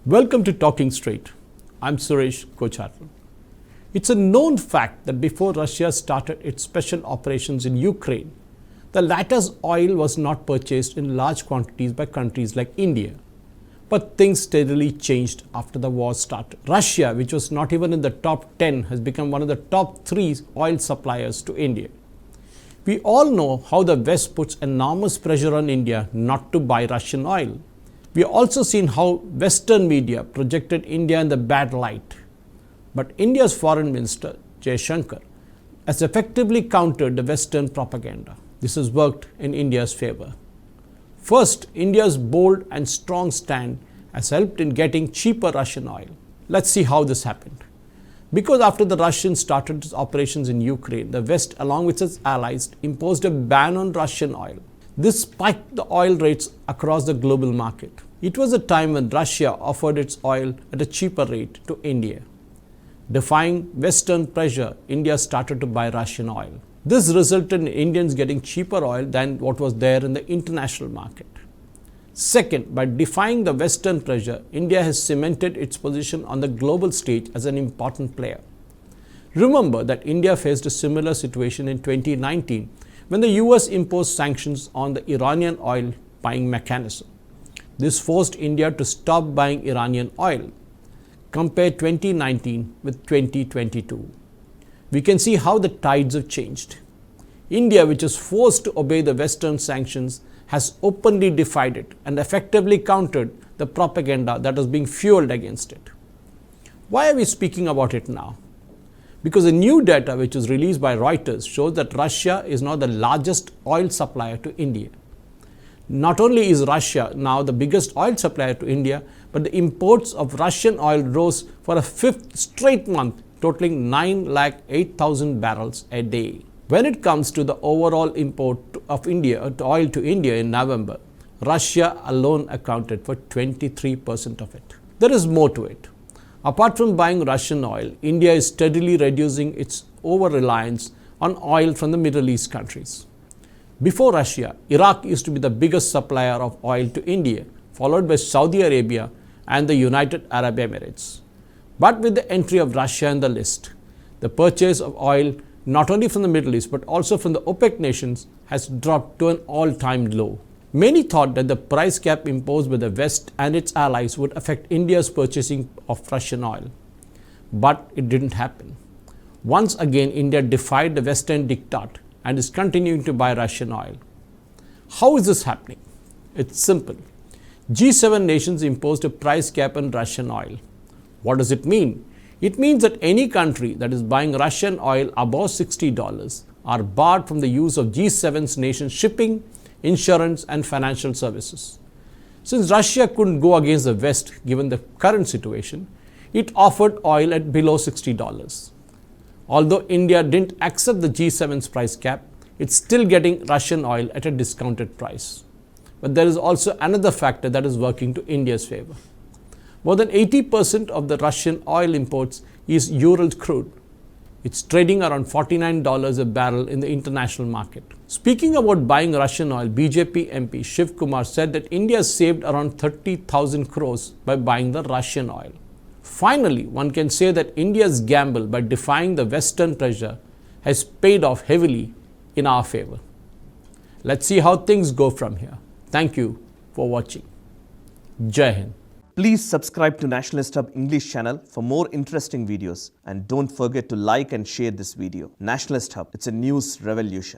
Welcome to Talking Straight. I'm Suresh Kochattil. It's a known fact that before Russia started its special operations in Ukraine, the latter's oil was not purchased in large quantities by countries like India. But things steadily changed after the war started. Russia, which was not even in the top 10, has become one of the top 3 oil suppliers to India. We all know how the West puts enormous pressure on India not to buy Russian oil. We have also seen how Western media projected India in the bad light. But India's Foreign Minister, Jaishankar, has effectively countered the Western propaganda. This has worked in India's favor. First, India's bold and strong stand has helped in getting cheaper Russian oil. Let's see how this happened. Because after the Russians started its operations in Ukraine, the West, along with its allies, imposed a ban on Russian oil. This spiked the oil rates across the global market. It was a time when Russia offered its oil at a cheaper rate to India. Defying Western pressure, India started to buy Russian oil. This resulted in Indians getting cheaper oil than what was there in the international market. Second, by defying the Western pressure, India has cemented its position on the global stage as an important player. Remember that India faced a similar situation in 2019 when the US imposed sanctions on the Iranian oil buying mechanism. This forced India to stop buying Iranian oil. Compare 2019 with 2022. We can see how the tides have changed. India, which is forced to obey the Western sanctions, has openly defied it and effectively countered the propaganda that was being fueled against it. Why are we speaking about it now? Because the new data which was released by Reuters shows that Russia is now the largest oil supplier to India. Not only is Russia now the biggest oil supplier to India, but the imports of Russian oil rose for a 5th straight month, totaling 908,000 barrels a day. When it comes to the overall import of oil to India in November, Russia alone accounted for 23% of it. There is more to it. Apart from buying Russian oil, India is steadily reducing its over-reliance on oil from the Middle East countries. Before Russia, Iraq used to be the biggest supplier of oil to India, followed by Saudi Arabia and the United Arab Emirates. But with the entry of Russia in the list, the purchase of oil not only from the Middle East but also from the OPEC nations has dropped to an all-time low. Many thought that the price cap imposed by the West and its allies would affect India's purchasing of Russian oil. But it didn't happen. Once again, India defied the Western diktat and is continuing to buy Russian oil. How is this happening? It's simple. G7 nations imposed a price cap on Russian oil. What does it mean? It means that any country that is buying Russian oil above $60 are barred from the use of G7's nations shipping, insurance and financial services. Since Russia couldn't go against the West given the current situation, it offered oil at below $60. Although India didn't accept the G7's price cap, it's still getting Russian oil at a discounted price. But there is also another factor that is working to India's favor. More than 80% of the Russian oil imports is Ural crude. It's trading around $49 a barrel in the international market. Speaking about buying Russian oil, BJP MP Shiv Kumar said that India saved around 30,000 crores by buying the Russian oil. Finally, one can say that India's gamble by defying the Western pressure has paid off heavily in our favor. Let's see how things go from here. Thank you for watching. Jai Hind. Please subscribe to Nationalist Hub English channel for more interesting videos, and don't forget to like and share this video. Nationalist Hub, it's a news revolution.